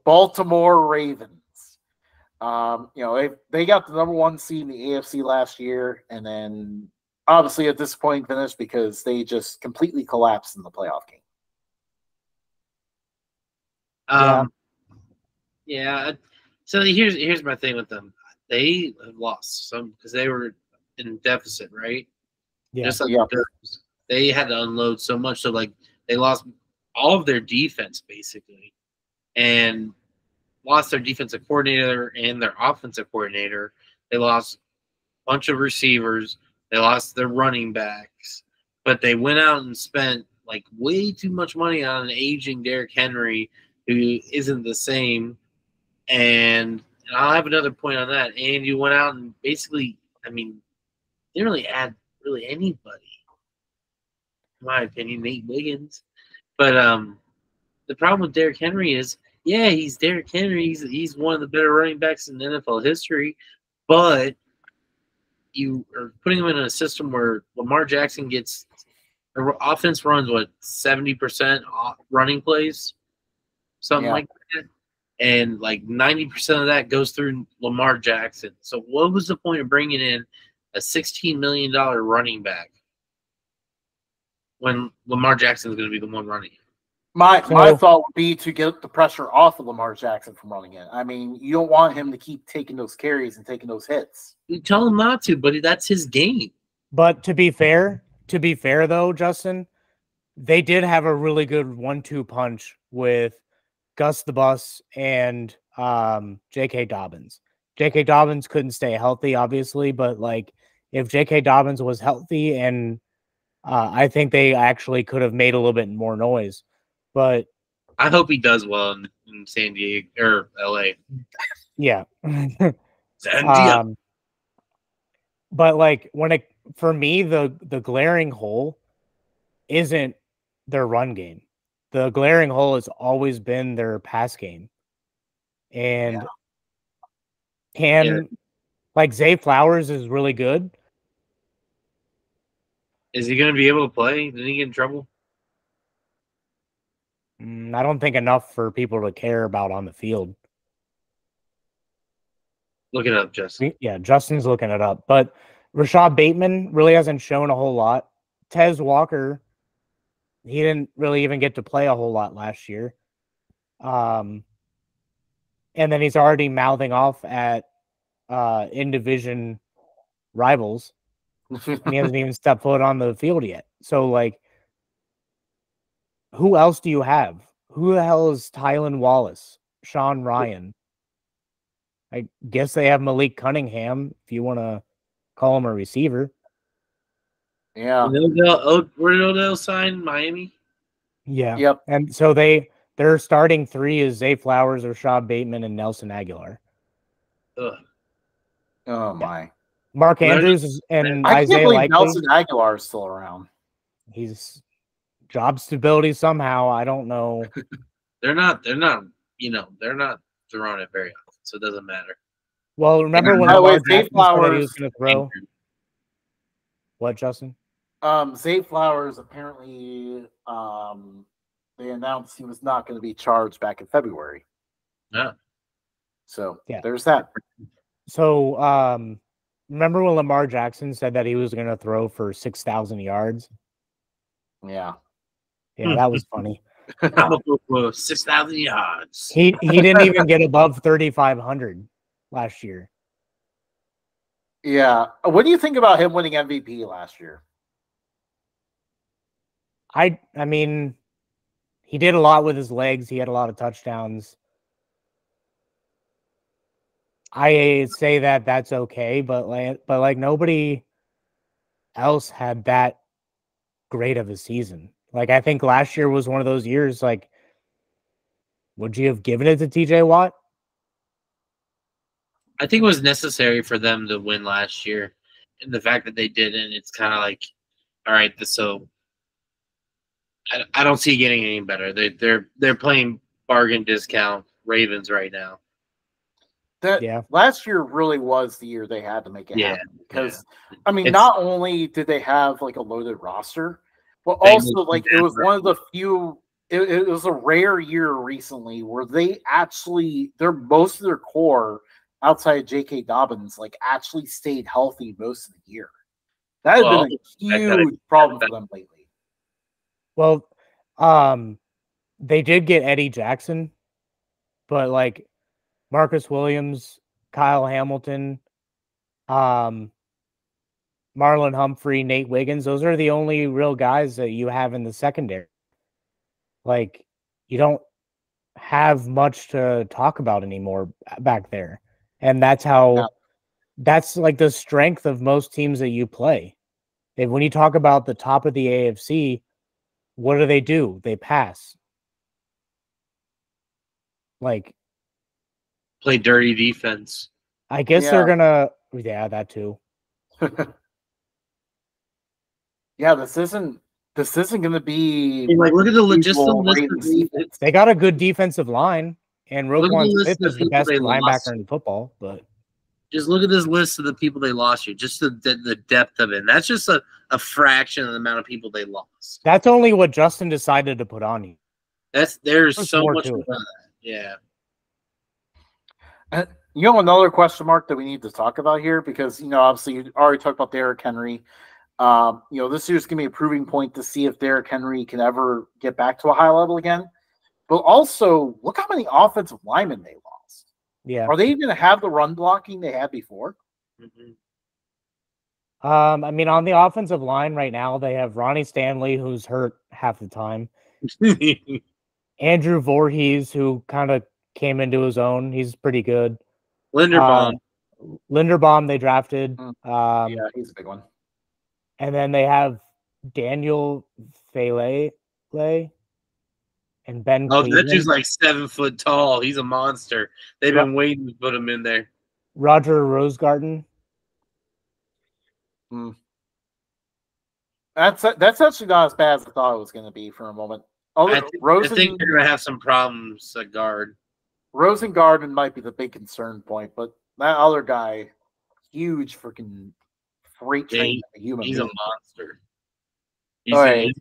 Baltimore Ravens. They got the #1 seed in the AFC last year, and then obviously a disappointing finish because they just completely collapsed in the playoff game. Yeah. So here's my thing with them. They have lost some because they were in deficit, right? Yeah. Just like they had to unload so much, so like they lost all of their defense basically, and lost their defensive coordinator and their offensive coordinator. They lost a bunch of receivers. They lost their running backs, but they went out and spent like way too much money on an aging Derrick Henry who isn't the same. And I'll have another point on that. And you went out and basically, didn't really add really anybody, in my opinion, Nate Wiggins. But the problem with Derrick Henry is, yeah, he's Derrick Henry. He's one of the better running backs in NFL history. But you are putting him in a system where Lamar Jackson gets the offense runs 70% running plays, something like that. And like 90% of that goes through Lamar Jackson. So what was the point of bringing in a $16 million running back when Lamar Jackson is going to be the one running it? My thought would be to get the pressure off of Lamar Jackson from running it. You don't want him to keep taking those carries and taking those hits. You tell him not to, but that's his game. But to be fair though, Justin, they did have a really good 1-2 punch with Gus the Bus and J.K. Dobbins. J.K. Dobbins couldn't stay healthy, obviously, but like if J.K. Dobbins was healthy, and I think they actually could have made a little bit more noise. But I hope he does well in San Diego or L.A. Yeah. San Diego. But like for me, the glaring hole isn't their run game. The glaring hole has always been their pass game. And like Zay Flowers is really good. Is he going to be able to play? Did he get in trouble? I don't think enough for people to care about on the field. Look it up, Justin. Yeah, Justin's looking it up. But Rashad Bateman really hasn't shown a whole lot. Tez Walker, he didn't really even get to play a whole lot last year. And then he's already mouthing off at in-division rivals. And he hasn't even stepped foot on the field yet. So, like, who else do you have? Who the hell is Tylan Wallace? Sean Ryan? I guess they have Malik Cunningham, if you want to call him a receiver. Yeah. Where did Odell sign? Miami? Yeah. Yep. And so their starting three is Zay Flowers, Rashad Bateman, and Nelson Aguilar. Ugh. Oh, my. Mark Andrews and I Isaiah can't believe Likely. Nelson Aguilar is still around. He's job stability somehow. I don't know. They're not throwing it very often, so it doesn't matter. Well, remember when Lamar Jackson said he was going to throw? What, Justin? Zay Flowers apparently they announced he was not going to be charged back in February. Yeah. So yeah, there's that. So remember when Lamar Jackson said that he was going to throw for 6,000 yards? Yeah. Yeah, that was funny. I'm going to go 6,000 yards. He didn't even get above 3,500 last year. Yeah. What do you think about him winning MVP last year? I mean, he did a lot with his legs. He had a lot of touchdowns. I say that that's okay, but like nobody else had that great of a season. Like, I think last year was one of those years, like, would you have given it to TJ Watt? I think it was necessary for them to win last year. And the fact that they didn't, it's kind of like, all right, so I don't see it getting any better. They're playing bargain discount Ravens right now. Last year really was the year they had to make it happen. Because, I mean, not only did they have, like, a loaded roster, but also, like, it was one of the few it was a rare year recently where they actually most of their core outside of J.K. Dobbins like actually stayed healthy most of the year. That had been a huge problem for them lately. Well, they did get Eddie Jackson, but like Marcus Williams, Kyle Hamilton, Marlon Humphrey, Nate Wiggins, those are the only real guys that you have in the secondary. Like, you don't have much to talk about anymore back there. And that's like the strength of most teams that you play. And when you talk about the top of the AFC, what do? They pass. Like, play dirty defense. I guess they're gonna, that too. Yeah, this isn't going to be like look at the list. They got a good defensive line, and Roquan Smith is the best linebacker in football. But just look at this list of the people they lost here. Just the depth of it. And that's just a fraction of the amount of people they lost. That's only what Justin decided to put on you. There's so much to that. Yeah. You know, another question mark that we need to talk about here, because, you know, obviously you already talked about Derrick Henry. You know, this year's going to be a proving point to see if Derrick Henry can ever get back to a high level again. But also, look how many offensive linemen they lost. Yeah. Are they even going to have the run blocking they had before? Mm-hmm. I mean, on the offensive line right now, they have Ronnie Stanley, who's hurt half the time. Andrew Voorhees, who kind of came into his own. He's pretty good. Linderbaum they drafted. Yeah, he's a big one. And then they have Daniel Fale and Ben Cleveland. That dude's like 7 foot tall. He's a monster. They've been waiting to put him in there. Roger Rosegarten. That's actually not as bad as I thought it was going to be for a moment. I think they're going to have some problems at guard. Rosengarten might be the big concern point, but that other guy, huge freaking freight train, he's a monster. All right.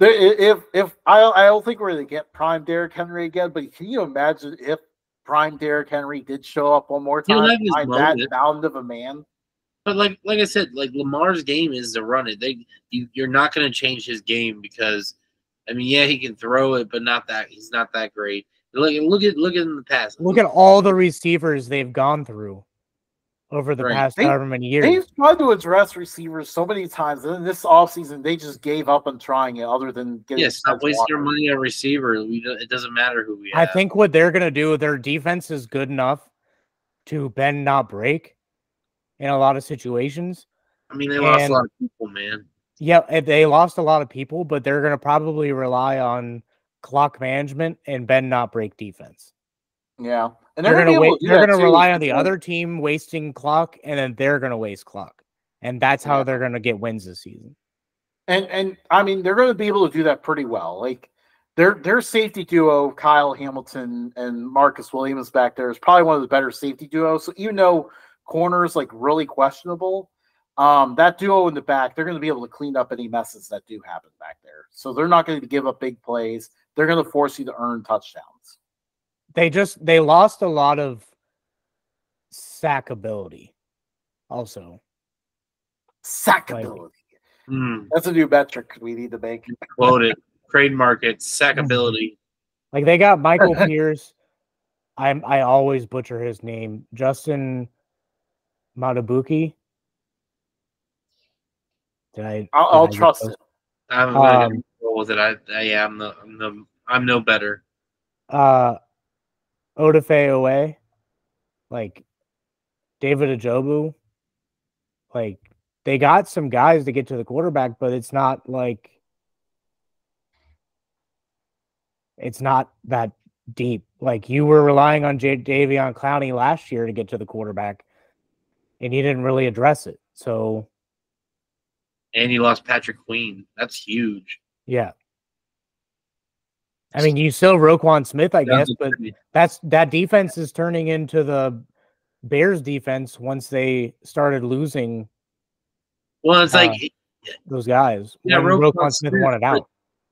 If I don't think we're going to get prime Derrick Henry again, but can you imagine if prime Derrick Henry did show up one more time behind that mound of a man? But like I said, like Lamar's game is to run it. You're not going to change his game because, I mean, yeah, he can throw it, but he's not that great. Look at in the past. Look at all the receivers they've gone through over the past however many years. They've tried to address receivers so many times, and then this offseason they just gave up on trying it. Other than getting stop wasting your money on receiver. It doesn't matter who we have. I think what they're gonna do, their defense is good enough to bend not break in a lot of situations. I mean, they lost a lot of people, man. Yeah, they lost a lot of people, but they're gonna probably rely on clock management and bend not break defense. Yeah, and they're gonna rely on the other team wasting clock, and then they're gonna waste clock, and that's how they're gonna get wins this season. And I mean, they're gonna be able to do that pretty well. Like their safety duo, Kyle Hamilton and Marcus Williams back there, is probably one of the better safety duos. So even though corner is like really questionable, that duo in the back, they're going to be able to clean up any messes that do happen back there. So they're not going to give up big plays. They're going to force you to earn touchdowns. They lost a lot of sackability also. Sackability. That's a new metric we need to make. Quote it. Trademark it. Sackability. Like they got Michael Pierce. I always butcher his name. Justin Matabuki. I'll trust it. I'm with it. I'm no better. Odafe Owe, like David Ajobu, like they got some guys to get to the quarterback, but it's not that deep. Like you were relying on Davion Clowney last year to get to the quarterback, and he didn't really address it. So, and you lost Patrick Queen. That's huge. Yeah. I mean, you still Roquan Smith, I guess, but that defense is turning into the Bears defense once they started losing. Well, it's like those guys. Yeah, Roquan Smith wanted out.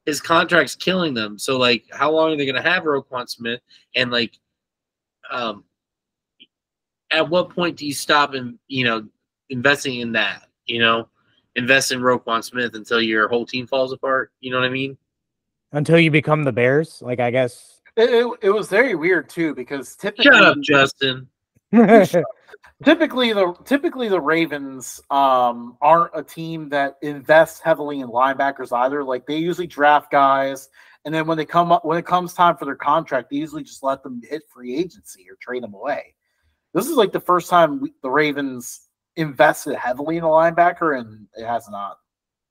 his contract's killing them. So like, how long are they going to have Roquan Smith? And like, at what point do you stop and investing in that? Invest in Roquan Smith until your whole team falls apart. You know what I mean? Until you become the Bears, like I guess. It was very weird too because typically Shut up, Justin. typically the Ravens aren't a team that invests heavily in linebackers either. Like they usually draft guys, and then when it comes time for their contract, they usually just let them hit free agency or trade them away. This is like the first time the Ravens invested heavily in a linebacker, and it has not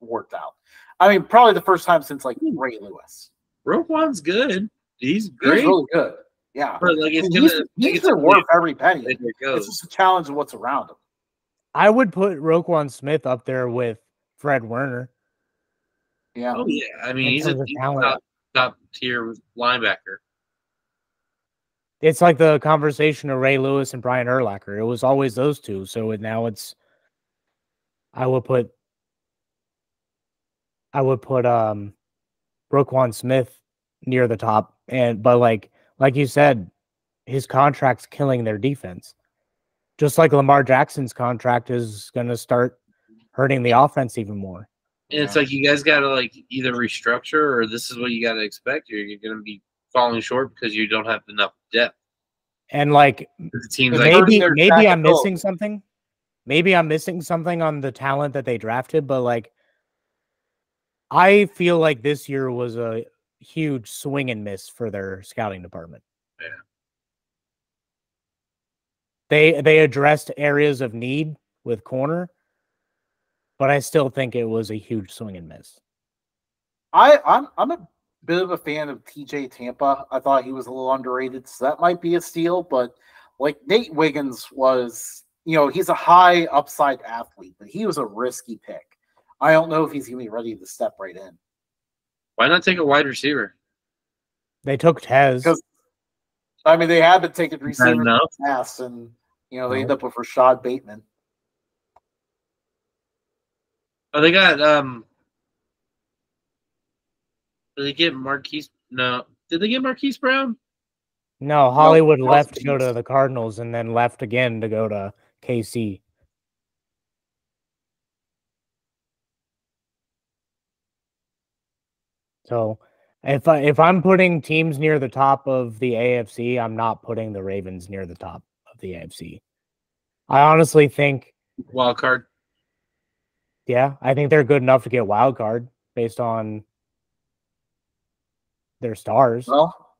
worked out. I mean, probably the first time since like Ray Lewis. Roquan's good. He's great. He's really good. Yeah, but like he's worth every penny. It's just a challenge of what's around him. I would put Roquan Smith up there with Fred Warner. Yeah. Oh yeah. I mean, he's a top tier linebacker. It's like the conversation of Ray Lewis and Brian Urlacher. It was always those two. So now it's. I would put Roquan Smith near the top, but like you said, his contract's killing their defense. Just like Lamar Jackson's contract is going to start hurting the offense even more. And it's like you guys got to like either restructure or this is what you got to expect. You're going to be falling short because you don't have enough depth. And like the teams maybe I'm missing something. Maybe I'm missing something on the talent that they drafted, but like I feel like this year was a huge swing and miss for their scouting department. Yeah. They addressed areas of need with corner, but I still think it was a huge swing and miss. I'm a bit of a fan of TJ Tampa. I thought he was a little underrated, so that might be a steal. But like Nate Wiggins was, he's a high upside athlete, but he was a risky pick. I don't know if he's gonna be ready to step right in. Why not take a wide receiver? They took Tez. Because I mean they have been taking receivers in the past, and they end up with Rashad Bateman. Oh, they got did they get Marquise? No. Did they get Marquise Brown? No, Hollywood left to go to the Cardinals and then left again to go to KC. So if I'm putting teams near the top of the AFC, I'm not putting the Ravens near the top of the AFC. I honestly think wild card. Yeah, I think they're good enough to get wild card based on their stars. Well,